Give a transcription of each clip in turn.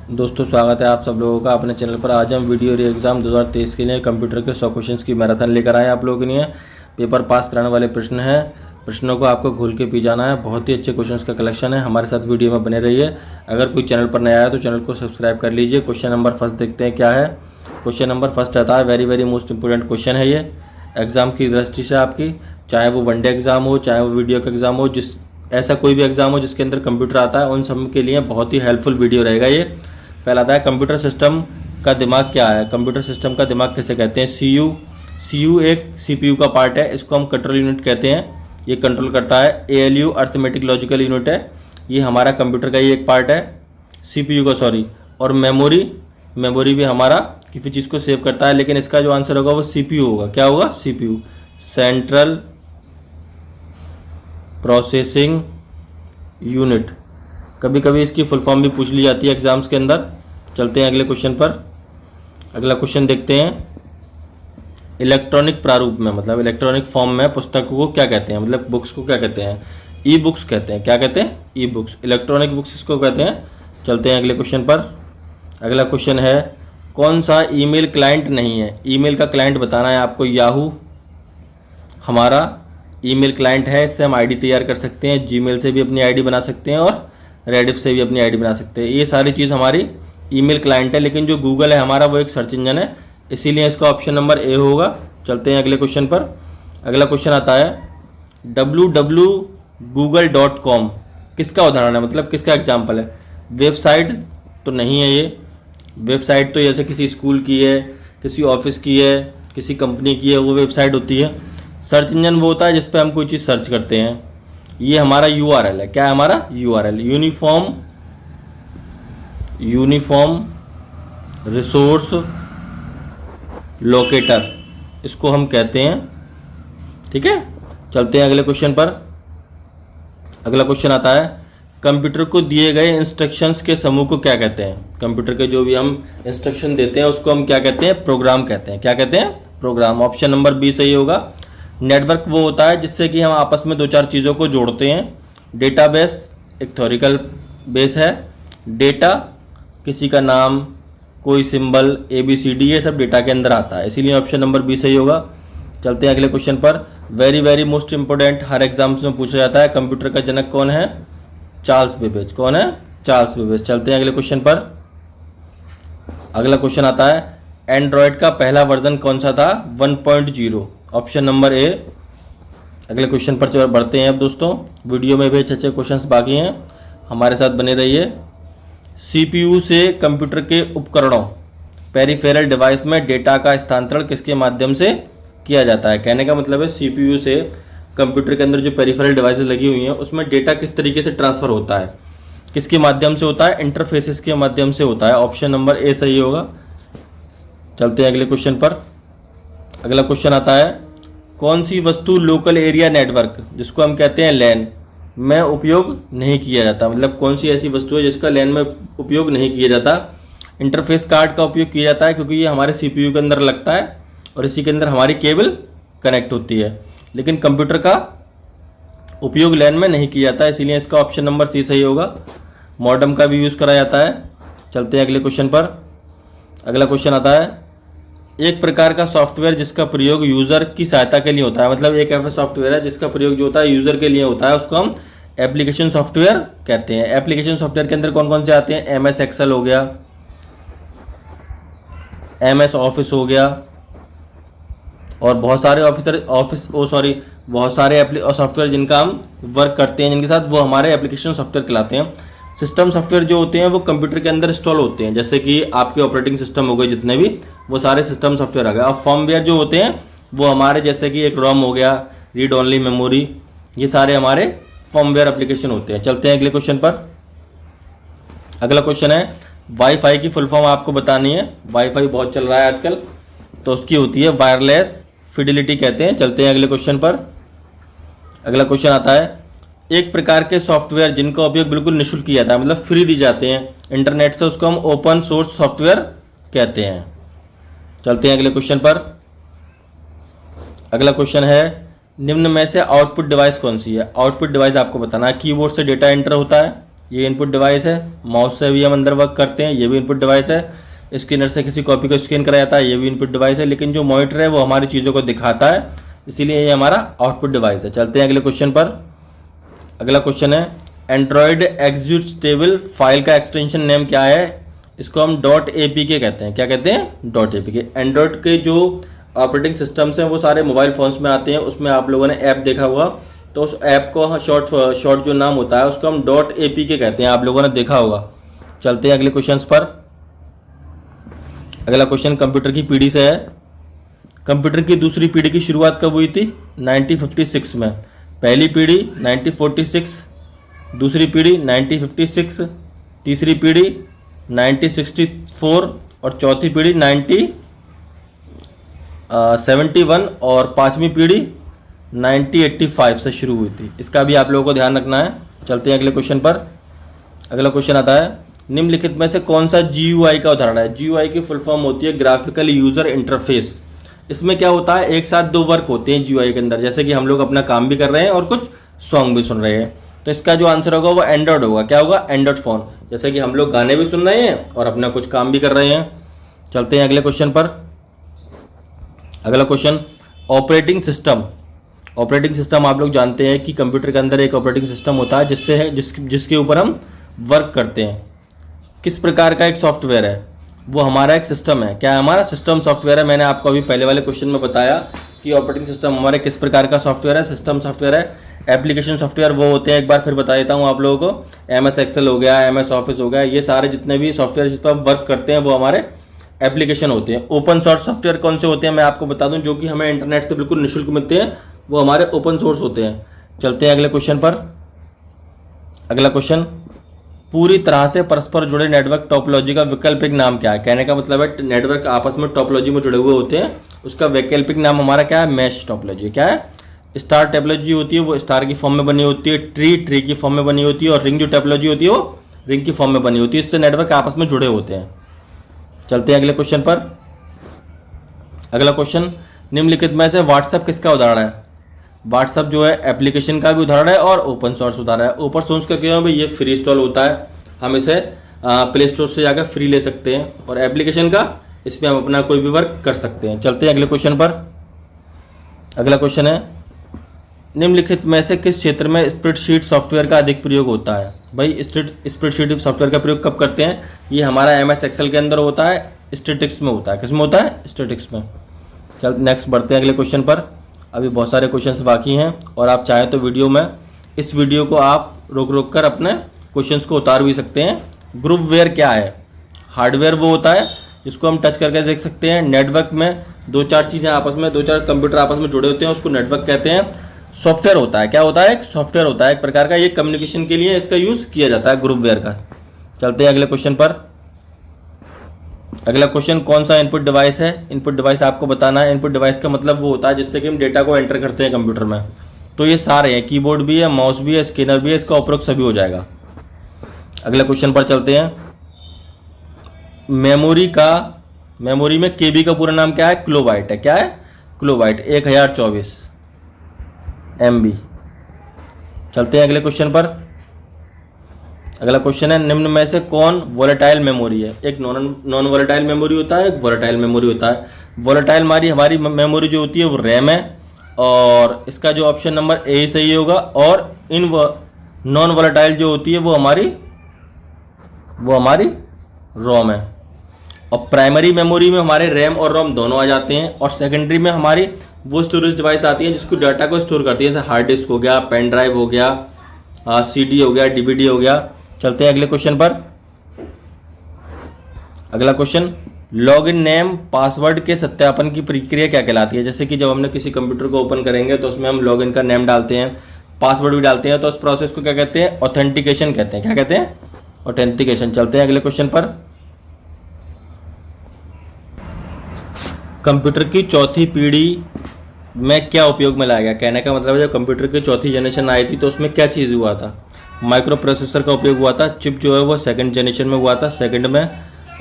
दोस्तों स्वागत है आप सब लोगों का अपने चैनल पर। आज हम वीडियो री एग्ज़ाम 2023 के लिए कंप्यूटर के 100 क्वेश्चंस की मैराथन लेकर आए आप लोगों के लिए। पेपर पास कराने वाले प्रश्न हैं। प्रश्नों को आपको घोल के पी जाना है। बहुत ही अच्छे क्वेश्चंस का कलेक्शन है। हमारे साथ वीडियो में बने रहिए। अगर कोई चैनल पर नया है तो चैनल को सब्सक्राइब कर लीजिए। क्वेश्चन नंबर फर्स्ट देखते हैं क्या है। क्वेश्चन नंबर फर्स्ट रहता है वेरी मोस्ट इंपोर्टेंट क्वेश्चन है ये एग्ज़ाम की दृष्टि से आपकी, चाहे वो वनडे एग्ज़ाम हो, चाहे वो वीडियो का एग्ज़ाम हो, ऐसा कोई भी एग्ज़ाम हो जिसके अंदर कंप्यूटर आता है, उन सब के लिए बहुत ही हेल्पफुल वीडियो रहेगा ये। पहला आता है कंप्यूटर सिस्टम का दिमाग क्या है। कंप्यूटर सिस्टम का दिमाग किसे कहते हैं? सीयू एक सीपीयू का पार्ट है। इसको हम कंट्रोल यूनिट कहते हैं। ये कंट्रोल करता है। एएलयू अर्थमेटिक लॉजिकल यूनिट है। ये हमारा कंप्यूटर का ही एक पार्ट है, सीपीयू का सॉरी। और मेमोरी भी हमारा किसी चीज़ को सेव करता है, लेकिन इसका जो आंसर होगा वो सीपीयू होगा। क्या होगा? CPU, central processing unit. कभी कभी इसकी फुल फॉर्म भी पूछ ली जाती है एग्जाम्स के अंदर। चलते हैं अगले क्वेश्चन पर। अगला क्वेश्चन देखते हैं। इलेक्ट्रॉनिक प्रारूप में, मतलब इलेक्ट्रॉनिक फॉर्म में पुस्तकों को क्या कहते हैं? मतलब बुक्स को क्या कहते हैं? ई बुक्स कहते हैं। क्या कहते हैं? E books. इलेक्ट्रॉनिक बुक्स इसको कहते हैं। चलते हैं अगले क्वेश्चन पर। अगला क्वेश्चन है कौन सा ईमेल क्लाइंट नहीं है? ईमेल का क्लाइंट बताना है आपको। याहू हमारा ईमेल क्लाइंट है। इससे हम आईडी तैयार कर सकते हैं। जीमेल से भी अपनी आईडी बना सकते हैं और रेडिफ से भी अपनी आईडी बना सकते हैं। ये सारी चीज़ हमारी ईमेल क्लाइंट है। लेकिन जो गूगल है हमारा वो एक सर्च इंजन है, इसीलिए इसका ऑप्शन नंबर ए होगा। चलते हैं अगले क्वेश्चन पर। अगला क्वेश्चन आता है www.google.com किसका उदाहरण है? मतलब किसका एग्जाम्पल है? वेबसाइट तो नहीं है ये। वेबसाइट तो जैसे किसी स्कूल की है, किसी ऑफिस की है, किसी कंपनी की है, वो वेबसाइट होती है। सर्च इंजन वो होता है जिस पर हम कोई चीज़ सर्च करते हैं। ये हमारा यूआरएल है। क्या है हमारा? यूआरएल, यूनिफॉर्म रिसोर्स लोकेटर, इसको हम कहते हैं। ठीक है, चलते हैं अगले क्वेश्चन पर। अगला क्वेश्चन आता है कंप्यूटर को दिए गए इंस्ट्रक्शंस के समूह को क्या कहते हैं? कंप्यूटर के जो भी हम इंस्ट्रक्शन देते हैं उसको हम क्या कहते हैं? प्रोग्राम कहते हैं। क्या कहते हैं? प्रोग्राम। ऑप्शन नंबर बी सही होगा। नेटवर्क वो होता है जिससे कि हम आपस में दो चार चीज़ों को जोड़ते हैं। डेटाबेस एक थ्योरिकल बेस है। डेटा किसी का नाम, कोई सिंबल, ABCD, ये सब डेटा के अंदर आता है, इसीलिए ऑप्शन नंबर बी सही होगा। चलते हैं अगले क्वेश्चन पर। वेरी मोस्ट इंपोर्टेंट, हर एग्जाम्स में पूछा जाता है। कंप्यूटर का जनक कौन है? Charles Babbage. कौन है? Charles Babbage. चलते हैं अगले क्वेश्चन पर। अगला क्वेश्चन आता है एंड्रॉयड का पहला वर्जन कौन सा था? 1.0, ऑप्शन नंबर ए। अगले क्वेश्चन पर बढ़ते हैं अब दोस्तों। वीडियो में भी अच्छे क्वेश्चंस बाकी हैं, हमारे साथ बने रहिए। CPU से कंप्यूटर के उपकरणों पेरिफेरल डिवाइस में डेटा का स्थानांतरण किसके माध्यम से किया जाता है? कहने का मतलब है CPU से कंप्यूटर के अंदर जो पेरिफेरल डिवाइसेस लगी हुई हैं उसमें डेटा किस तरीके से ट्रांसफ़र होता है, किसके माध्यम से होता है? इंटरफेसेस के माध्यम से होता है। ऑप्शन नंबर ए सही होगा। चलते हैं अगले क्वेश्चन पर। अगला क्वेश्चन आता है कौन सी वस्तु लोकल एरिया नेटवर्क, जिसको हम कहते हैं लैन, में उपयोग नहीं किया जाता? मतलब कौन सी ऐसी वस्तु है जिसका लैन में उपयोग नहीं किया जाता? इंटरफेस कार्ड का उपयोग किया जाता है क्योंकि ये हमारे CPU के अंदर लगता है और इसी के अंदर हमारी केबल कनेक्ट होती है। लेकिन कंप्यूटर का उपयोग लैन में नहीं किया जाता, इसीलिए इसका ऑप्शन नंबर सी सही होगा। मॉडेम का भी यूज़ करा जाता है। चलते हैं अगले क्वेश्चन पर। अगला क्वेश्चन आता है एक प्रकार का सॉफ्टवेयर जिसका प्रयोग यूज़र की सहायता के लिए होता है। मतलब एक ऐसा सॉफ्टवेयर है जिसका प्रयोग जो होता है यूज़र के लिए होता है, उसको हम एप्लीकेशन सॉफ्टवेयर कहते हैं। एप्लीकेशन सॉफ्टवेयर के अंदर कौन कौन से आते हैं? MS एक्सेल हो गया, MS ऑफिस हो गया, और बहुत सारे सॉफ्टवेयर जिनका हम वर्क करते हैं जिनके साथ, वो हमारे एप्लीकेशन सॉफ्टवेयर कहलाते हैं। सिस्टम सॉफ्टवेयर जो होते हैं वो कंप्यूटर के अंदर इंस्टॉल होते हैं, जैसे कि आपके ऑपरेटिंग सिस्टम हो गए जितने भी, वो सारे सिस्टम सॉफ्टवेयर आ गए। और फर्मवेयर जो होते हैं वो हमारे, जैसे कि एक ROM हो गया, रीड ओनली मेमोरी, ये सारे हमारे फर्मवेयर एप्लीकेशन होते हैं। चलते हैं अगले क्वेश्चन पर। अगला क्वेश्चन है वाईफाई की फुल फॉर्म आपको बतानी है। वाईफाई बहुत चल रहा है आजकल, तो उसकी होती है वायरलेस फिडिलिटी कहते हैं। चलते हैं अगले क्वेश्चन पर। अगला क्वेश्चन आता है एक प्रकार के सॉफ्टवेयर जिनका उपयोग बिल्कुल निःशुल्क किया जाता है, मतलब फ्री दी जाते हैं इंटरनेट से, उसको हम ओपन सोर्स सॉफ्टवेयर कहते हैं। चलते हैं अगले क्वेश्चन पर। अगला क्वेश्चन है निम्न में से आउटपुट डिवाइस कौन सी है? आउटपुट डिवाइस आपको बताना है। कीबोर्ड से डेटा एंटर होता है, ये इनपुट डिवाइस है। माउस से भी हम अंदर वर्क करते हैं, ये भी इनपुट डिवाइस है। स्कैनर से किसी कॉपी को स्कैन कराया जाता है, ये भी इनपुट डिवाइस है। लेकिन जो मॉनिटर है वो हमारी चीज़ों को दिखाता है, इसीलिए ये हमारा आउटपुट डिवाइस है। चलते हैं अगले क्वेश्चन पर। अगला क्वेश्चन है एंड्रॉयड एग्जीक्यूटेबल फाइल का एक्सटेंशन नेम क्या है? इसको हम .apk कहते हैं। क्या कहते हैं? .apk। एंड्रॉयड के जो ऑपरेटिंग सिस्टम्स हैं वो सारे मोबाइल फ़ोन्स में आते हैं। उसमें आप लोगों ने ऐप देखा होगा, तो उस ऐप को शॉर्ट जो नाम होता है उसको हम .apk कहते हैं। आप लोगों ने देखा होगा। चलते हैं अगले क्वेश्चन पर। अगला क्वेश्चन कंप्यूटर की पीढ़ी से है। कंप्यूटर की दूसरी पीढ़ी की शुरुआत कब हुई थी? 1956 में। पहली पीढ़ी 1946, दूसरी पीढ़ी 1956, तीसरी पीढ़ी 1964 और चौथी पीढ़ी 1971 और पांचवी पीढ़ी 1985 से शुरू हुई थी। इसका भी आप लोगों को ध्यान रखना है। चलते हैं अगले क्वेश्चन पर। अगला क्वेश्चन आता है निम्नलिखित में से कौन सा GUI का उदाहरण है? GUI की फुल फॉर्म होती है ग्राफिकल यूजर इंटरफेस। इसमें क्या होता है, एक साथ दो वर्क होते हैं GUI के अंदर, जैसे कि हम लोग अपना काम भी कर रहे हैं और कुछ सॉन्ग भी सुन रहे हैं। तो इसका जो आंसर होगा वो एंड्रॉयड होगा। क्या होगा? Android phone. जैसे कि हम लोग गाने भी सुन रहे हैं और अपना कुछ काम भी कर रहे हैं। चलते हैं अगले क्वेश्चन पर। अगला question operating system. Operating system आप लोग जानते हैं कि कंप्यूटर के अंदर एक ऑपरेटिंग सिस्टम होता है जिसके ऊपर हम वर्क करते हैं। किस प्रकार का एक सॉफ्टवेयर है? वो हमारा एक सिस्टम है। क्या है? हमारा सिस्टम सॉफ्टवेयर है। मैंने आपको अभी पहले वाले क्वेश्चन में बताया कि ऑपरेटिंग सिस्टम हमारे किस प्रकार का सॉफ्टवेयर है। सिस्टम सॉफ्टवेयर है। एप्लीकेशन सॉफ्टवेयर वो होते हैं, एक बार फिर बता देता हूँ आप लोगों को, MS एक्सेल हो गया, MS ऑफिस हो गया, ये सारे जितने भी सॉफ्टवेयर जिस पर हम वर्क करते हैं वो हमारे एप्लीकेशन होते हैं। ओपन सोर्स सॉफ्टवेयर कौन से होते हैं मैं आपको बता दूं, जो कि हमें इंटरनेट से बिल्कुल निःशुल्क मिलते हैं, वो हमारे ओपन सोर्स होते हैं। चलते हैं अगले क्वेश्चन पर। अगला क्वेश्चन पूरी तरह से परस्पर जुड़े नेटवर्क टोपोलॉजी का वैकल्पिक नाम क्या है? कहने का मतलब है नेटवर्क आपस में टोपोलॉजी में जुड़े हुए होते हैं, उसका वैकल्पिक नाम हमारा क्या है? Mesh topology. क्या है? स्टार टोपोलॉजी होती है वो स्टार की फॉर्म में बनी होती है, ट्री की फॉर्म में बनी होती है, और रिंग जो टोपोलॉजी होती है वो रिंग की फॉर्म में बनी होती है। इससे नेटवर्क आपस में जुड़े होते हैं। चलते हैं अगले क्वेश्चन पर। अगला क्वेश्चन निम्नलिखित में से व्हाट्सएप किसका उदाहरण है? व्हाट्सएप जो है एप्लीकेशन का भी उदाहरण है और ओपन सोर्स उदाहरण है। ओपन सोर्स का क्या है भाई? ये फ्री इंस्टॉल होता है, हम इसे प्ले स्टोर से जाकर फ्री ले सकते हैं। और एप्लीकेशन का, इसमें हम अपना कोई भी वर्क कर सकते हैं। चलते हैं अगले क्वेश्चन पर। अगला क्वेश्चन है निम्नलिखित में से किस क्षेत्र में स्प्रेडशीट सॉफ्टवेयर का अधिक प्रयोग होता है? भाई स्प्रेडशीट सॉफ्टवेयर का प्रयोग कब करते हैं? ये हमारा MS एक्सेल के अंदर होता है, स्टैटिस्टिक्स में होता है। किस में होता है? स्टैटिस्टिक्स में। चल नेक्स्ट बढ़ते हैं अगले क्वेश्चन पर। अभी बहुत सारे क्वेश्चंस बाकी हैं और आप चाहें तो इस वीडियो को आप रोक कर अपने क्वेश्चंस को उतार भी सकते हैं। ग्रुपवेयर क्या है? हार्डवेयर वो होता है जिसको हम टच करके देख सकते हैं। नेटवर्क में दो चार कंप्यूटर आपस में जुड़े होते हैं, उसको नेटवर्क कहते हैं। सॉफ्टवेयर होता है, क्या होता है? एक सॉफ्टवेयर होता है एक प्रकार का, ये कम्युनिकेशन के लिए इसका यूज़ किया जाता है ग्रुपवेयर का। चलते हैं अगले क्वेश्चन पर। अगला क्वेश्चन कौन सा इनपुट डिवाइस है? इनपुट डिवाइस आपको बताना है। इनपुट डिवाइस का मतलब वो होता है जिससे कि हम डेटा को एंटर करते हैं कंप्यूटर में। तो ये सारे हैं, कीबोर्ड भी है, माउस भी है, स्कैनर भी है, इसका उपयोग सभी हो जाएगा। अगले क्वेश्चन पर चलते हैं। मेमोरी में KB का पूरा नाम क्या है? किलोबाइट है। क्या है? Kilobyte, 1024 MB। चलते हैं अगले क्वेश्चन पर। अगला क्वेश्चन है निम्न में से कौन वोलेटाइल मेमोरी है? एक नॉन वोलेटाइल मेमोरी होता है, एक वोलेटाइल मेमोरी होता है। वोलेटाइल हमारी मेमोरी जो होती है वो रैम है, और इसका जो ऑप्शन नंबर A सही होगा। और इन नॉन वोलेटाइल जो होती है वो हमारी रोम है। और प्राइमरी मेमोरी में हमारे रैम और रोम दोनों आ जाते हैं, और सेकेंडरी में हमारी वो स्टोरेज डिवाइस आती है जिसको डाटा को स्टोर करती है, जैसे हार्ड डिस्क हो गया, पेन ड्राइव हो गया, CD हो गया, DVD हो गया। चलते हैं अगले क्वेश्चन पर। अगला क्वेश्चन लॉगिन नेम पासवर्ड के सत्यापन की प्रक्रिया क्या कहलाती है? जैसे कि जब हमने किसी कंप्यूटर को ओपन करेंगे तो उसमें हम लॉगिन का नेम डालते हैं, पासवर्ड भी डालते हैं, तो उस प्रोसेस को क्या कहते हैं? ऑथेंटिकेशन कहते हैं। क्या कहते हैं? ऑथेंटिकेशन। चलते हैं अगले क्वेश्चन पर। कंप्यूटर की चौथी पीढ़ी में क्या उपयोग में लाया गया? कहने का मतलब है जब कंप्यूटर की चौथी जनरेशन आई थी तो उसमें क्या चीज़ हुआ था? माइक्रो प्रोसेसर का उपयोग हुआ था। चिप जो है वो सेकंड जनरेशन में हुआ था, सेकंड में।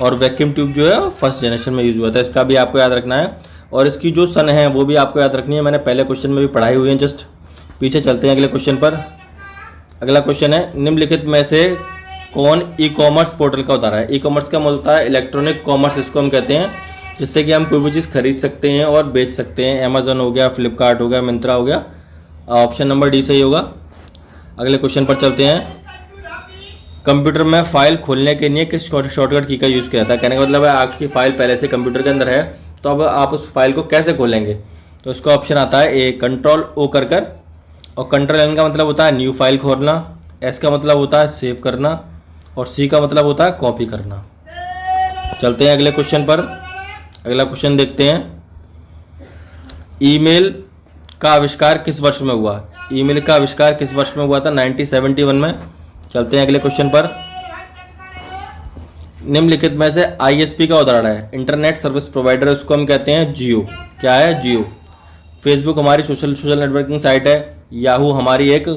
और वैक्यूम ट्यूब जो है फर्स्ट जनरेशन में यूज़ हुआ था। इसका भी आपको याद रखना है, और इसकी जो सन है वो भी आपको याद रखनी है। मैंने पहले क्वेश्चन में भी पढ़ाई हुई है, जस्ट पीछे चलते हैं अगले क्वेश्चन पर। अगला क्वेश्चन है निम्नलिखित में से कौन ई कॉमर्स पोर्टल का उदाहरण है? ई कॉमर्स का मतलब होता है इलेक्ट्रॉनिक कॉमर्स, इसको हम कहते हैं, जिससे कि हम कोई भी चीज़ खरीद सकते हैं और बेच सकते हैं। अमेजोन हो गया, फ्लिपकार्ट हो गया, मिंत्रा हो गया। ऑप्शन नंबर डी सही होगा। अगले क्वेश्चन पर चलते हैं। कंप्यूटर में फाइल खोलने के लिए किस शॉर्टकट की का यूज़ किया जाता है? कहने का मतलब है आपकी फाइल पहले से कंप्यूटर के अंदर है, तो अब आप उस फाइल को कैसे खोलेंगे? तो इसका ऑप्शन आता है ए कंट्रोल ओ कर, और कंट्रोल एन का मतलब होता है न्यू फाइल खोलना, एस का मतलब होता है सेव करना, और सी का मतलब होता है कॉपी करना। चलते हैं अगले क्वेश्चन पर। अगला क्वेश्चन देखते हैं। ईमेल का आविष्कार किस वर्ष में हुआ? ईमेल का आविष्कार किस वर्ष में हुआ था? 1971 में। चलते हैं अगले क्वेश्चन पर। निम्नलिखित में से आईएसपी का उदाहरण है? इंटरनेट सर्विस प्रोवाइडर, उसको हम कहते हैं जियो। क्या है? जियो। फेसबुक हमारी सोशल नेटवर्किंग साइट है। याहू हमारी एक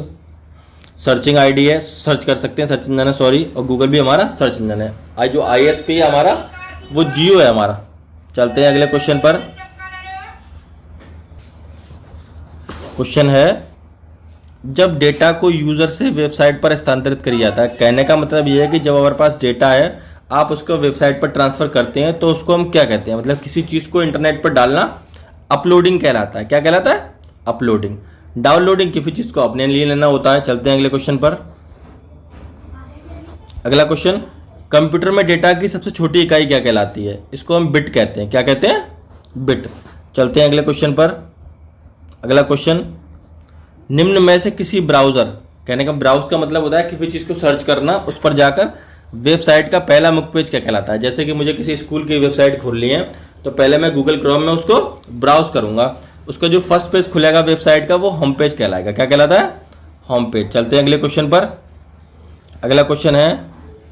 सर्चिंग आईडी है, सर्च कर सकते हैं, सर्च इंजन है, सॉरी। और गूगल भी हमारा सर्च इंजन है। जो आईएसपी है हमारा, वो जियो है हमारा। चलते हैं अगले क्वेश्चन पर। क्वेश्चन है, जब डेटा को यूजर से वेबसाइट पर स्थानांतरित किया जाता है, कहने का मतलब यह है कि जब हमारे पास डेटा है, आप उसको वेबसाइट पर ट्रांसफर करते हैं, तो उसको हम क्या कहते हैं? मतलब किसी चीज को इंटरनेट पर डालना अपलोडिंग कहलाता है। क्या कहलाता है? अपलोडिंग। डाउनलोडिंग किसी चीज को अपने लिए लेना होता है। चलते हैं अगले क्वेश्चन पर। अगला क्वेश्चन, कंप्यूटर में डेटा की सबसे छोटी इकाई क्या कहलाती है? इसको हम बिट कहते हैं। क्या कहते हैं? बिट। चलते हैं अगले क्वेश्चन पर। अगला क्वेश्चन, निम्न में से किसी ब्राउजर, कहने का ब्राउज का मतलब होता है किसी चीज को सर्च करना, उस पर जाकर वेबसाइट का पहला मुख्य पेज क्या कहलाता है? जैसे कि मुझे किसी स्कूल की वेबसाइट खोलनी है, तो पहले मैं गूगल क्रोम में उसको ब्राउज करूंगा, उसका जो फर्स्ट पेज खुलेगा वेबसाइट का, वो होम पेज कहलाएगा। क्या कहलाता है? Home page. चलते हैं अगले क्वेश्चन पर। अगला क्वेश्चन है,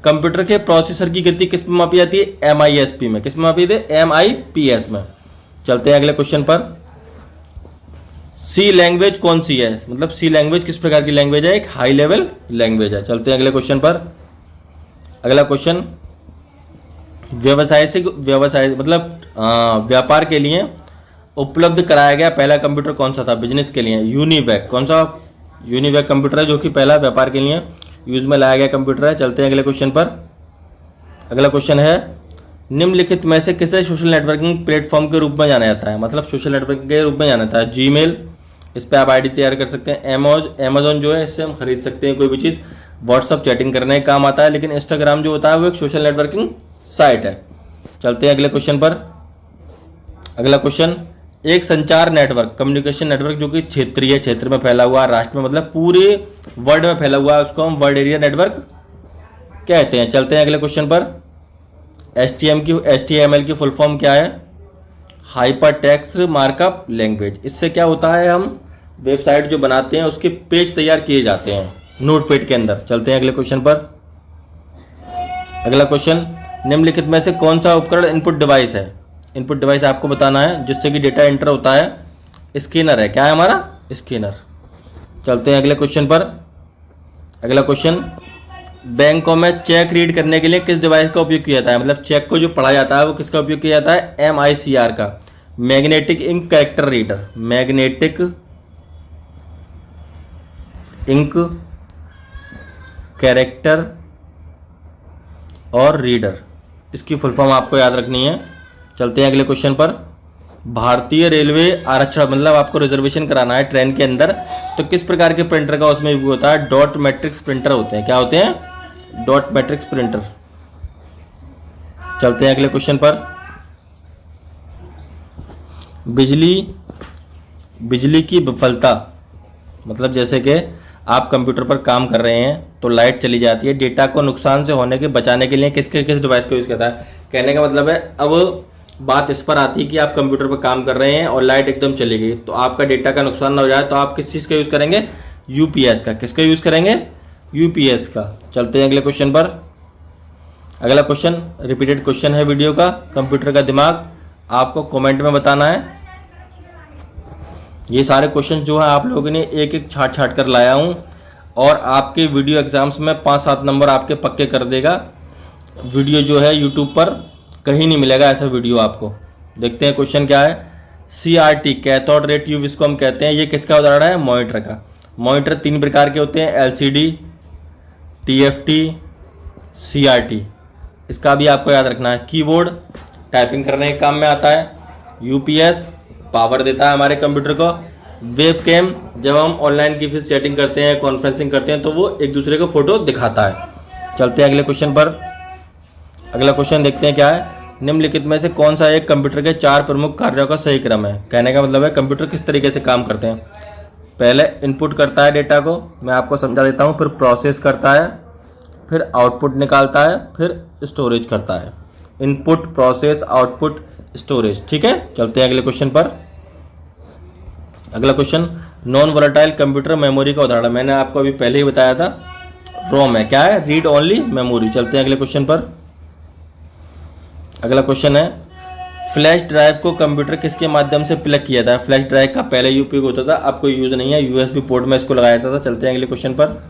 कंप्यूटर के प्रोसेसर की गति किस में मापी जाती है? MISP में। किस में मापी जाती है? MIPS में। चलते हैं अगले क्वेश्चन पर। सी लैंग्वेज कौन सी है? मतलब सी लैंग्वेज किस प्रकार की लैंग्वेज है? एक हाई लेवल लैंग्वेज है। चलते हैं अगले क्वेश्चन पर। अगला क्वेश्चन, व्यवसाय मतलब व्यापार के लिए उपलब्ध कराया गया पहला कंप्यूटर कौन सा था? बिजनेस के लिए यूनिवैक। कौन सा? यूनिवैक कंप्यूटर है, जो कि पहला व्यापार के लिए यूज में लाया गया कंप्यूटर है। चलते हैं अगले क्वेश्चन पर। अगला क्वेश्चन है, निम्नलिखित में से किसे सोशल नेटवर्किंग प्लेटफॉर्म के रूप में जाना जाता है? मतलब सोशल नेटवर्किंग के रूप में जाना जाता है। जीमेल, इस पर आप आईडी तैयार कर सकते हैं। अमेजोन जो है, इससे हम खरीद सकते हैं कोई भी चीज़। व्हाट्सअप चैटिंग करने का काम आता है, लेकिन इंस्टाग्राम जो होता है वो एक सोशल नेटवर्किंग साइट है। चलते हैं अगले क्वेश्चन पर। अगला क्वेश्चन, एक संचार नेटवर्क, कम्युनिकेशन नेटवर्क जो कि क्षेत्रीय क्षेत्र में फैला हुआ, राष्ट्र में मतलब पूरे वर्ल्ड में फैला हुआ है, उसको हम वर्ल्ड एरिया नेटवर्क कहते हैं। चलते हैं अगले क्वेश्चन पर। HTML की फुल फॉर्म क्या है? Hyper text markup language. इससे क्या होता है, हम वेबसाइट जो बनाते हैं उसके पेज तैयार किए जाते हैं नोटपैड के अंदर। चलते हैं अगले क्वेश्चन पर। अगला क्वेश्चन, निम्नलिखित में से कौन सा उपकरण इनपुट डिवाइस है? इनपुट डिवाइस आपको बताना है जिससे कि डेटा एंटर होता है। स्कैनर है। क्या है हमारा? स्कैनर। चलते हैं अगले क्वेश्चन पर। अगला क्वेश्चन, बैंकों में चेक रीड करने के लिए किस डिवाइस का उपयोग किया जाता है? मतलब चेक को जो पढ़ा जाता है वो किसका उपयोग किया जाता है? MICR का, magnetic ink character reader. Magnetic ink character और रीडर, इसकी फुल फॉर्म आपको याद रखनी है। चलते हैं अगले क्वेश्चन पर। भारतीय रेलवे आरक्षण, मतलब आपको रिजर्वेशन कराना है ट्रेन के अंदर, तो किस प्रकार के प्रिंटर का उसमें उपयोग होता है? डॉट मैट्रिक्स प्रिंटर होते हैं। क्या होते हैं? Dot matrix printer. चलते हैं अगले क्वेश्चन पर। बिजली की विफलता, मतलब जैसे कि आप कंप्यूटर पर काम कर रहे हैं तो लाइट चली जाती है, डेटा को नुकसान से होने के बचाने के लिए किस डिवाइस का यूज करता है? कहने का मतलब है, अब बात इस पर आती है कि आप कंप्यूटर पर काम कर रहे हैं और लाइट एकदम चली गई, तो आपका डेटा का नुकसान ना हो जाए, तो आप किस चीज़ का यूज़ करेंगे? UPS का। किसका यूज़ करेंगे? UPS का। चलते हैं अगले क्वेश्चन पर। अगला क्वेश्चन रिपीटेड क्वेश्चन है वीडियो का, कंप्यूटर का दिमाग, आपको कमेंट में बताना है। ये सारे क्वेश्चन जो है आप लोगों ने एक एक छाट छाट कर लाया हूँ, और आपके वीडियो एग्जाम्स में 5-7 नंबर आपके पक्के कर देगा। वीडियो जो है यूट्यूब पर कहीं नहीं मिलेगा ऐसा वीडियो आपको। देखते हैं क्वेश्चन क्या है। CRT कैथोड रे ट्यूब, इसको हम कहते हैं, ये किसका उदाहरण है? मॉनिटर का। मॉनिटर 3 प्रकार के होते हैं, LCD, TFT CRT, इसका भी आपको याद रखना है। कीबोर्ड टाइपिंग करने के काम में आता है। UPS पावर देता है हमारे कंप्यूटर को। वेबकैम जब हम ऑनलाइन की फिर चैटिंग करते हैं, कॉन्फ्रेंसिंग करते हैं, तो वो एक दूसरे को फोटो दिखाता है। चलते हैं अगले क्वेश्चन पर। अगला क्वेश्चन देखते हैं क्या है। निम्नलिखित में से कौन सा एक कंप्यूटर के 4 प्रमुख कार्यों का सही क्रम है। कहने का मतलब है कंप्यूटर किस तरीके से काम करते हैं। पहले इनपुट करता है डेटा को, मैं आपको समझा देता हूँ, फिर प्रोसेस करता है, फिर आउटपुट निकालता है, फिर स्टोरेज करता है। Input, process, output, storage. ठीक है, चलते हैं अगले क्वेश्चन पर। अगला question, non volatile computer memory का उदाहरण। मैंने आपको अभी पहले ही बताया था, रोम है। क्या है? Read only memory. चलते हैं अगले क्वेश्चन पर। अगला क्वेश्चन है, फ्लैश ड्राइव को कंप्यूटर किसके माध्यम से प्लग किया था। फ्लैश ड्राइव का पहले उपयोग होता था, अब कोई यूज नहीं है, USB पोर्ट में इसको लगाया जाता था। चलते हैं अगले क्वेश्चन पर।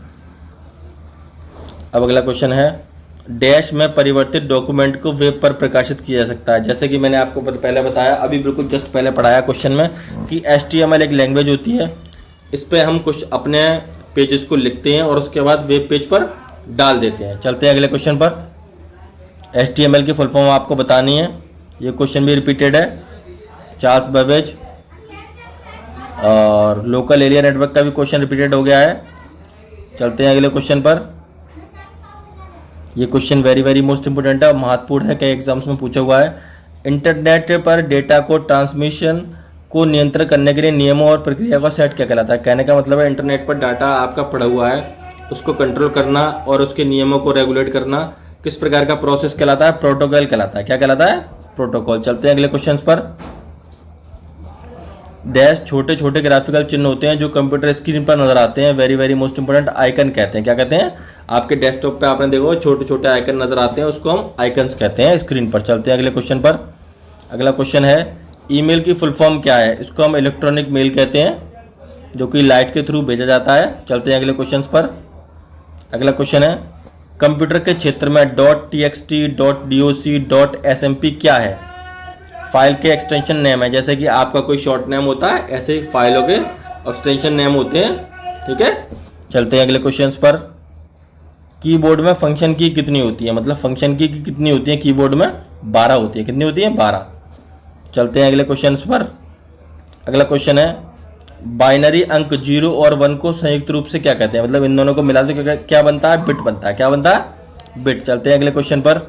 अब अगला क्वेश्चन है, डैश में परिवर्तित डॉक्यूमेंट को वेब पर प्रकाशित किया जा सकता है। जैसे कि मैंने आपको पहले बताया, अभी बिल्कुल जस्ट पहले पढ़ाया क्वेश्चन में, कि HTML एक लैंग्वेज होती है। इस पर हम कुछ अपने पेजेस को लिखते हैं और उसके बाद वेब पेज पर डाल देते हैं। चलते हैं अगले क्वेश्चन पर। HTML की फुल फॉर्म आपको बतानी है। ये क्वेश्चन भी रिपीटेड है, चार्ल्स बेबेज। और लोकल एरिया नेटवर्क का भी क्वेश्चन रिपीटेड हो गया है। चलते हैं अगले क्वेश्चन पर। ये क्वेश्चन वेरी मोस्ट इंपोर्टेंट है और महत्वपूर्ण है, कई एग्जाम्स में पूछा हुआ है। इंटरनेट पर डेटा को ट्रांसमिशन को नियंत्रित करने के लिए नियमों और प्रक्रिया का सेट क्या कहलाता है। कहने का मतलब है इंटरनेट पर डाटा आपका पड़ा हुआ है, उसको कंट्रोल करना और उसके नियमों को रेगुलेट करना किस प्रकार का प्रोसेस कहलाता है। प्रोटोकॉल कहलाता है। क्या कहलाता है? प्रोटोकॉल। चलते हैं अगले क्वेश्चन पर। डैश छोटे छोटे ग्राफिकल चिन्ह होते हैं जो कंप्यूटर स्क्रीन पर नजर आते हैं, वेरी मोस्ट इंपोर्टेंट, आइकन कहते हैं। क्या कहते हैं? आपके डेस्कटॉप पे आपने देखो छोटे छोटे आइकन नजर आते हैं, उसको हम आइकन्स कहते हैं स्क्रीन पर। चलते हैं अगले क्वेश्चन पर। अगला क्वेश्चन है, ईमेल की फुल फॉर्म क्या है। इसको हम इलेक्ट्रॉनिक मेल कहते हैं, जो कि लाइट के थ्रू भेजा जाता है। चलते हैं अगले क्वेश्चन पर। अगला क्वेश्चन है, कंप्यूटर के क्षेत्र में .txt, .doc, .smp क्या है। फाइल के एक्सटेंशन नेम है। जैसे कि आपका कोई शॉर्ट नेम होता है, ऐसे ही फाइलों के एक्सटेंशन नेम होते हैं। ठीक है, चलते हैं अगले क्वेश्चंस पर। कीबोर्ड में फंक्शन की कितनी होती है, मतलब फंक्शन की कितनी होती है कीबोर्ड में? 12 होती है। कितनी होती है? 12। चलते हैं अगले क्वेश्चंस पर। अगला क्वेश्चन है, बाइनरी अंक 0 और 1 को संयुक्त रूप से क्या कहते हैं। मतलब इन दोनों को मिला दो क्या बनता है? बिट बनता है। क्या बनता है? बिट। चलते हैं अगले क्वेश्चन पर।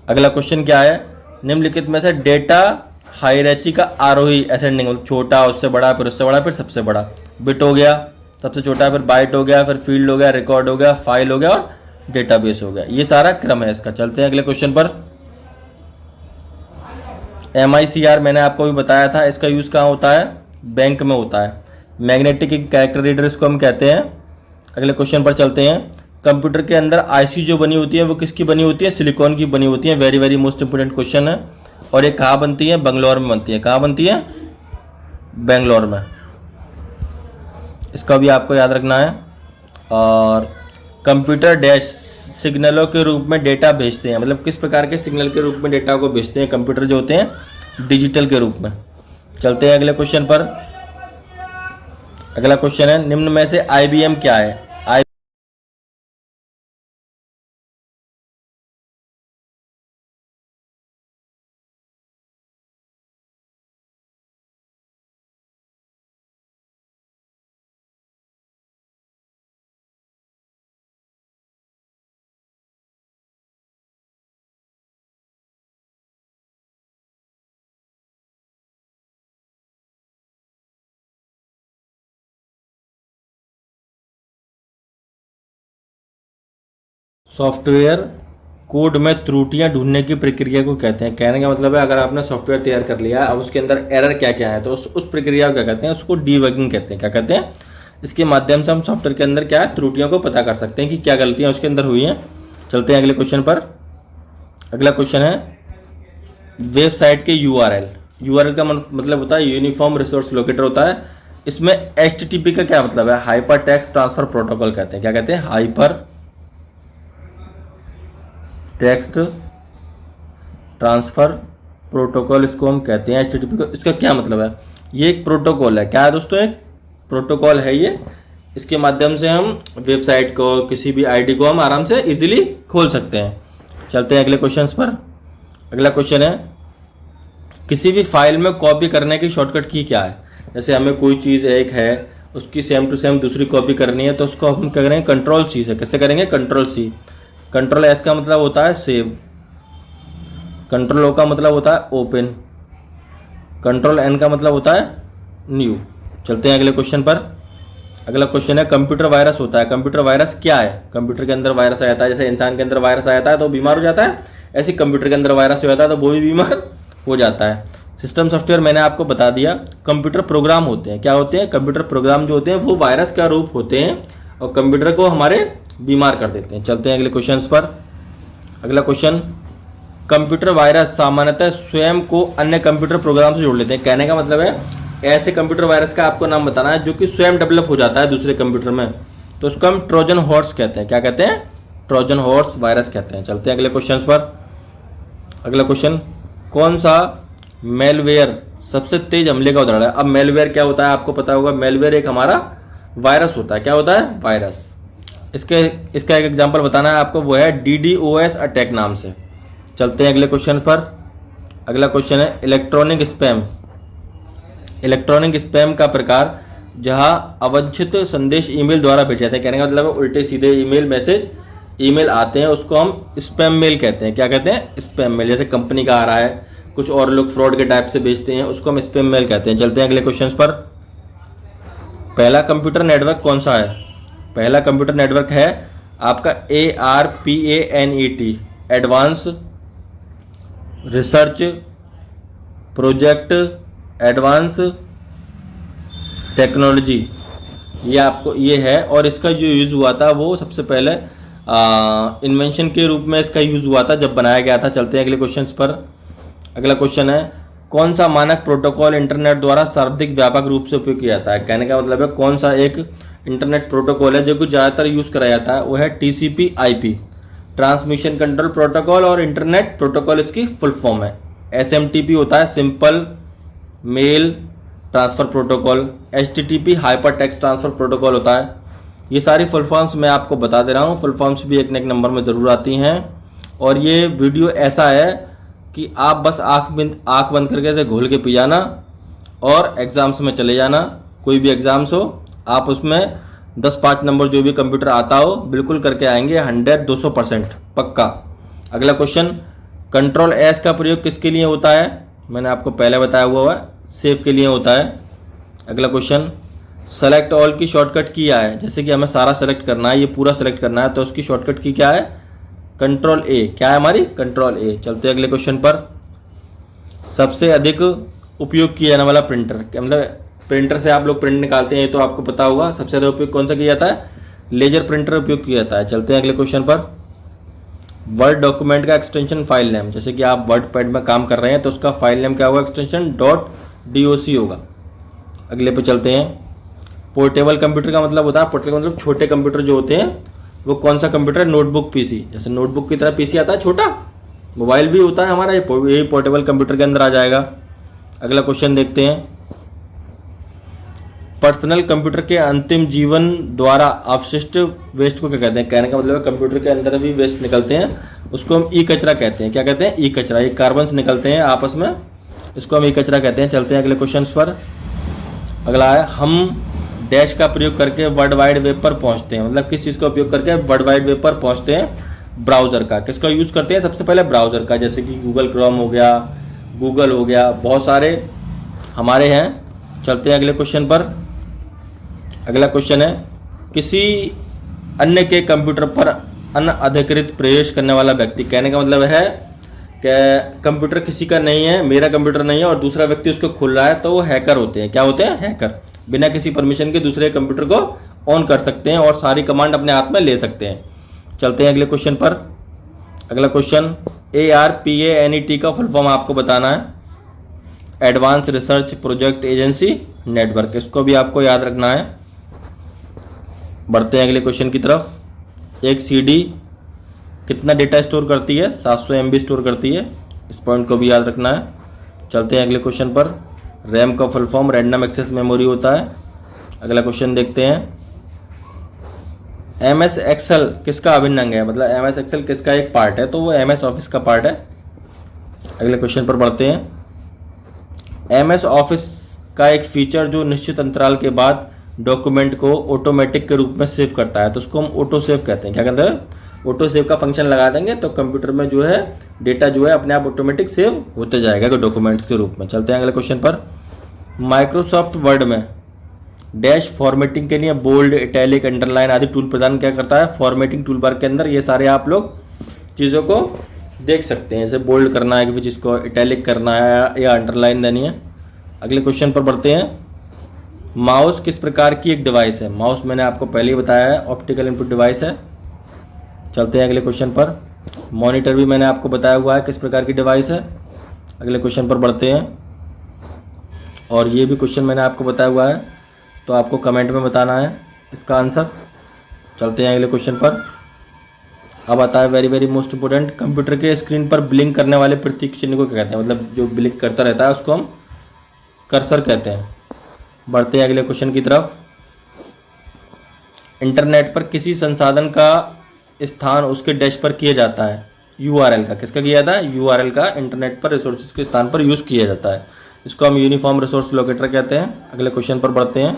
अगला क्वेश्चन क्या है, निम्नलिखित में से डेटा हायरार्की का आरोही असेंडिंग, मतलब छोटा, उससे बड़ा, फिर उससे बड़ा, फिर सबसे बड़ा। बिट हो गया सबसे छोटा, फिर बाइट हो गया, फिर फील्ड हो गया, रिकॉर्ड हो गया, फाइल हो गया और डेटाबेस हो गया। ये सारा क्रम है इसका। चलते हैं अगले क्वेश्चन पर। MICR मैंने आपको भी बताया था, इसका यूज कहाँ होता है? बैंक में होता है। मैग्नेटिक कैरेक्टर रीडर इसको हम कहते हैं। अगले क्वेश्चन पर चलते हैं। कंप्यूटर के अंदर IC जो बनी होती है वो किसकी बनी होती है? सिलिकॉन की बनी होती है। वेरी मोस्ट इंपोर्टेंट क्वेश्चन है। और ये कहाँ बनती है? बंगलौर में बनती है। कहाँ बनती है? बेंगलोर में। इसका भी आपको याद रखना है। और कंप्यूटर डैश सिग्नलों के रूप में डेटा भेजते हैं, मतलब किस प्रकार के सिग्नल के रूप में डेटा को भेजते हैं कंप्यूटर जो होते हैं? डिजिटल के रूप में। चलते हैं अगले क्वेश्चन पर। अगला क्वेश्चन है, निम्न में से IBM क्या है। सॉफ्टवेयर कोड में त्रुटियां ढूंढने की प्रक्रिया को कहते हैं। कहने का मतलब है, अगर आपने सॉफ्टवेयर तैयार कर लिया अब उसके अंदर एरर क्या क्या है, तो उस प्रक्रिया को क्या कहते हैं? उसको डीबगिंग कहते हैं। क्या कहते हैं? इसके माध्यम से हम सॉफ्टवेयर के अंदर क्या है, त्रुटियों को पता कर सकते हैं कि क्या गलतियां उसके अंदर हुई हैं। चलते हैं अगले क्वेश्चन पर। अगला क्वेश्चन है, वेबसाइट के URL का मतलब होता है यूनिफॉर्म रिसोर्स लोकेटर होता है। इसमें HTTP का क्या मतलब है? हाइपर टेक्स्ट ट्रांसफर प्रोटोकॉल कहते हैं। क्या कहते हैं? हाइपर टेक्स्ट ट्रांसफर प्रोटोकॉल इसको हम कहते हैं, HTTP को। इसका क्या मतलब है? ये एक प्रोटोकॉल है। क्या है दोस्तों? एक प्रोटोकॉल है ये, इसके माध्यम से हम वेबसाइट को, किसी भी आईडी को हम आराम से इजीली खोल सकते हैं। चलते हैं अगले क्वेश्चंस पर। अगला क्वेश्चन है, किसी भी फाइल में कॉपी करने की शॉर्टकट की क्या है? जैसे हमें कोई चीज़ एक है, उसकी सेम टू सेम दूसरी कॉपी करनी है, तो उसको हम क्या करेंगे? कंट्रोल सी से। कैसे करेंगे? Control C. कंट्रोल एस का मतलब होता है सेव, कंट्रोल ओ का मतलब होता है ओपन, कंट्रोल एन का मतलब होता है न्यू। चलते हैं अगले क्वेश्चन पर। अगला क्वेश्चन है, कंप्यूटर वायरस होता है। कंप्यूटर वायरस क्या है? कंप्यूटर के अंदर वायरस आ जाता है, जैसे इंसान के अंदर वायरस आ जाता है तो बीमार हो जाता है, ऐसे कंप्यूटर के अंदर वायरस हो जाता है तो वो भी बीमार हो जाता है। सिस्टम सॉफ्टवेयर मैंने आपको बता दिया। कंप्यूटर प्रोग्राम होते हैं। क्या होते हैं? कंप्यूटर प्रोग्राम जो होते हैं वो वायरस का रूप होते हैं और कंप्यूटर को हमारे बीमार कर देते हैं। चलते हैं अगले क्वेश्चन पर। अगला क्वेश्चन, कंप्यूटर वायरस सामान्यतः स्वयं को अन्य कंप्यूटर प्रोग्राम से जोड़ लेते हैं। कहने का मतलब है, ऐसे कंप्यूटर वायरस का आपको नाम बताना है जो कि स्वयं डेवलप हो जाता है दूसरे कंप्यूटर में, तो उसको हम ट्रोजन हॉर्स कहते हैं। क्या कहते हैं? ट्रोजन हॉर्स वायरस कहते हैं। चलते हैं अगले क्वेश्चन पर। अगला क्वेश्चन, कौन सा मेलवेयर सबसे तेज हमले का उदाहरण है? अब मेलवेयर क्या होता है आपको पता होगा। मेलवेयर एक हमारा वायरस होता है। क्या होता है? वायरस। इसका एक एग्जाम्पल बताना है आपको, वो है DDoS अटैक नाम से। चलते हैं अगले क्वेश्चन पर। अगला क्वेश्चन है, इलेक्ट्रॉनिक स्पैम। इलेक्ट्रॉनिक स्पैम का प्रकार जहां अवांछित संदेश ईमेल द्वारा भेजे जाते हैं। कहने का मतलब है उल्टे सीधे ईमेल आते हैं, उसको हम स्पैम मेल कहते हैं। क्या कहते हैं? Spam mail. जैसे कंपनी का आ रहा है, कुछ और लोग फ्रॉड के टाइप से भेजते हैं, उसको हम स्पैम मेल कहते हैं। चलते हैं अगले क्वेश्चन पर। पहला कंप्यूटर नेटवर्क कौन सा है? पहला कंप्यूटर नेटवर्क है आपका ARPANET, advance research project advance technology. ये है, और इसका जो यूज़ हुआ था वो सबसे पहले इन्वेंशन के रूप में इसका यूज़ हुआ था जब बनाया गया था। चलते हैं अगले क्वेश्चन पर। अगला क्वेश्चन है, कौन सा मानक प्रोटोकॉल इंटरनेट द्वारा सर्वाधिक व्यापक रूप से उपयोग किया जाता है? कहने का मतलब है कौन सा एक इंटरनेट प्रोटोकॉल है जो कि ज़्यादातर यूज़ कराया जाता है, वो है TCP/IP, ट्रांसमिशन कंट्रोल प्रोटोकॉल, और इंटरनेट प्रोटोकॉल इसकी फुल फॉर्म है। SMTP होता है simple mail transfer protocol, HTTP hyper text transfer protocol होता है। ये सारी फुल फॉर्म्स मैं आपको बता दे रहा हूँ। फुल फॉर्म्स भी एक न एक नंबर में ज़रूर आती हैं, और ये वीडियो ऐसा है कि आप बस आँख बंद करके ऐसे घोल के पी जाना और एग्ज़ाम्स में चले जाना। कोई भी एग्ज़ाम्स हो आप उसमें 10-5 नंबर जो भी कंप्यूटर आता हो बिल्कुल करके आएंगे, 100-200% पक्का। अगला क्वेश्चन, कंट्रोल एस का प्रयोग किसके लिए होता है? मैंने आपको पहले बताया हुआ है, सेव के लिए होता है। अगला क्वेश्चन, सेलेक्ट ऑल की शॉर्टकट की क्या है? जैसे कि हमें सारा सेलेक्ट करना है, ये पूरा सेलेक्ट करना है, तो उसकी शॉर्टकट की क्या है? कंट्रोल ए। क्या है हमारी? कंट्रोल ए। चलते हैं अगले क्वेश्चन पर। सबसे अधिक उपयोग किया जाने वाला प्रिंटर, क्या मतलब प्रिंटर से आप लोग प्रिंट निकालते हैं, ये तो आपको पता होगा। सबसे ज़्यादा उपयोग कौन सा किया जाता है? लेजर प्रिंटर उपयोग किया जाता है। चलते हैं अगले क्वेश्चन पर। वर्ड डॉक्यूमेंट का एक्सटेंशन फाइल नेम, जैसे कि आप वर्ड पैड में काम कर रहे हैं तो उसका फाइल नेम क्या होगा? एक्सटेंशन .doc होगा। अगले पे चलते हैं। पोर्टेबल कंप्यूटर का मतलब होता है, पोर्टेबल मतलब छोटे कंप्यूटर जो होते हैं, वो कौन सा कंप्यूटर है? Notebook PC। जैसे नोटबुक की तरह PC आता है छोटा, मोबाइल भी होता है हमारा, यही पोर्टेबल कंप्यूटर के अंदर आ जाएगा। अगला क्वेश्चन देखते हैं। पर्सनल कंप्यूटर के अंतिम जीवन द्वारा अवशिष्ट वेस्ट को क्या कहते हैं? कहने का मतलब है कंप्यूटर के अंदर भी वेस्ट निकलते हैं, उसको हम ई कचरा कहते हैं। क्या कहते हैं? ई कचरा। ये कार्बन्स निकलते हैं आपस में, इसको हम ई कचरा कहते हैं। चलते हैं अगले क्वेश्चन पर। अगला है, हम डैश का प्रयोग करके वर्ल्ड वाइड वेब पर पहुंचते हैं। मतलब किस चीज़ का उपयोग करके वर्ल्ड वाइड वेब पर पहुंचते हैं? ब्राउज़र का। किसका यूज़ करते हैं? सबसे पहले ब्राउज़र का, जैसे कि गूगल क्रोम हो गया, गूगल हो गया, बहुत सारे हमारे हैं। चलते हैं अगले क्वेश्चन पर। अगला क्वेश्चन है, किसी अन्य के कंप्यूटर पर अनधिकृत प्रवेश करने वाला व्यक्ति। कहने का मतलब है कि कंप्यूटर किसी का नहीं है, मेरा कंप्यूटर नहीं है, और दूसरा व्यक्ति उसको खोल रहा है, तो वो हैकर होते हैं। क्या होते हैं? हैकर। बिना किसी परमिशन के दूसरे कंप्यूटर को ऑन कर सकते हैं और सारी कमांड अपने हाथ में ले सकते हैं। चलते हैं अगले क्वेश्चन पर। अगला क्वेश्चन, ARPANET का फुल फॉर्म आपको बताना है, advance research project agency network. इसको भी आपको याद रखना है। बढ़ते हैं अगले क्वेश्चन की तरफ। एक CD कितना डेटा स्टोर करती है? 700 MB स्टोर करती है। इस पॉइंट को भी याद रखना है। चलते हैं अगले क्वेश्चन पर। रैम का full form random access memory होता है। अगला क्वेश्चन देखते हैं। एम एस एक्सेल किसका अभिन्न अंग है, मतलब एम एस एक्सेल किसका एक पार्ट है, तो वो एम एस ऑफिस का पार्ट है। अगले क्वेश्चन पर बढ़ते हैं। एम एस ऑफिस का एक फीचर जो निश्चित अंतराल के बाद डॉक्यूमेंट को ऑटोमेटिक के रूप में सेव करता है, तो उसको हम ऑटो सेव कहते हैं। क्या कहते हैं? ऑटो सेव का फंक्शन लगा देंगे तो कंप्यूटर में जो है डेटा जो है अपने आप ऑटोमेटिक सेव होते जाएगा डॉक्यूमेंट्स के रूप में। चलते हैं अगले क्वेश्चन पर। माइक्रोसॉफ्ट वर्ड में डैश फॉर्मेटिंग के लिए बोल्ड, इटैलिक, अंडरलाइन आदि टूल प्रदान क्या करता है? फॉर्मेटिंग टूल बार के अंदर ये सारे आप लोग चीज़ों को देख सकते हैं, जैसे बोल्ड करना है किसी चीज़ को, इटैलिक करना है या अंडरलाइन देनी है। अगले क्वेश्चन पर बढ़ते हैं। माउस किस प्रकार की एक डिवाइस है? माउस मैंने आपको पहले ही बताया है, ऑप्टिकल इनपुट डिवाइस है। चलते हैं अगले क्वेश्चन पर। मॉनिटर भी मैंने आपको बताया हुआ है किस प्रकार की डिवाइस है। अगले क्वेश्चन पर बढ़ते हैं, और ये भी क्वेश्चन मैंने आपको बताया हुआ है, तो आपको कमेंट में बताना है इसका आंसर। चलते हैं अगले क्वेश्चन पर। अब आता है very very most important, computer के स्क्रीन पर ब्लिंक करने वाले प्रतीक चिन्ह को क्या कहते हैं? मतलब जो ब्लिंक करता रहता है उसको हम कर्सर कहते हैं। बढ़ते हैं अगले क्वेश्चन की तरफ। इंटरनेट पर किसी संसाधन का स्थान उसके डैश पर किया जाता है, यूआरएल का। किसका किया जाता है? यूआरएल का इंटरनेट पर रिसोर्सेज के स्थान पर यूज़ किया जाता है, इसको हम यूनिफॉर्म रिसोर्स लोकेटर कहते हैं। अगले क्वेश्चन पर बढ़ते हैं।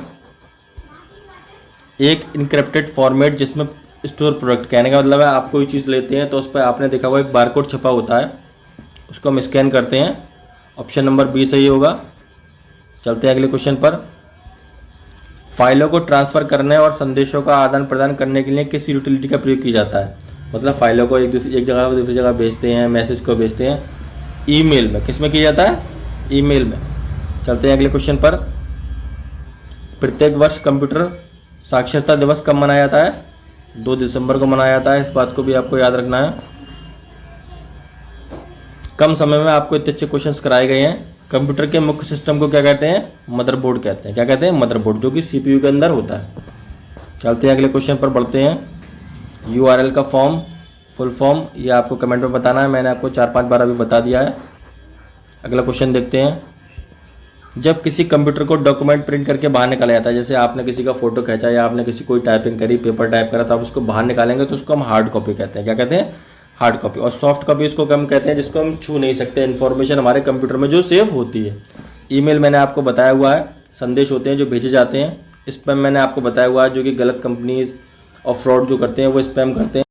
एक इनक्रिप्टेड फॉर्मेट जिसमें स्टोर प्रोडक्ट, कहने का मतलब है आप कोई चीज़ लेते हैं तो उस पर आपने देखा हुआ एक बारकोड छपा होता है, उसको हम स्कैन करते हैं। ऑप्शन नंबर बी सही होगा। चलते हैं अगले क्वेश्चन पर। फाइलों को ट्रांसफ़र करने और संदेशों का आदान प्रदान करने के लिए किस यूटिलिटी का प्रयोग किया जाता है? मतलब फाइलों को एक जगह से दूसरी जगह भेजते हैं, मैसेज को भेजते हैं, ईमेल में। किस में किया जाता है? ईमेल में। चलते हैं अगले क्वेश्चन पर। प्रत्येक वर्ष कंप्यूटर साक्षरता दिवस कब मनाया जाता है? 2 दिसंबर को मनाया जाता है, इस बात को भी आपको याद रखना है। कम समय में आपको इतने अच्छे क्वेश्चंस कराए गए हैं। कंप्यूटर के मुख्य सिस्टम को क्या कहते हैं? मदरबोर्ड कहते हैं। क्या कहते हैं? मदरबोर्ड, जो कि सीपीयू के अंदर होता है। चलते हैं अगले क्वेश्चन पर बढ़ते हैं। यूआरएल का फुल फॉर्म ये आपको कमेंट में बताना है, मैंने आपको 4-5 बार अभी बता दिया है। अगला क्वेश्चन देखते हैं। जब किसी कंप्यूटर को डॉक्यूमेंट प्रिंट करके बाहर निकाला जाता है, जैसे आपने किसी का फोटो खींचा या आपने किसी कोई टाइपिंग करी, पेपर टाइप करा, तो आप उसको बाहर निकालेंगे तो उसको हम हार्ड कॉपी कहते हैं। क्या कहते हैं? Hard copy. और सॉफ्ट कॉपी उसको हम कहते हैं जिसको हम छू नहीं सकते, इन्फॉर्मेशन हमारे कंप्यूटर में जो सेव होती है। ईमेल मैंने आपको बताया हुआ है, संदेश होते हैं जो भेजे जाते हैं। स्पैम मैंने आपको बताया हुआ है, जो कि गलत कंपनीज और फ्रॉड जो करते हैं वो स्पैम करते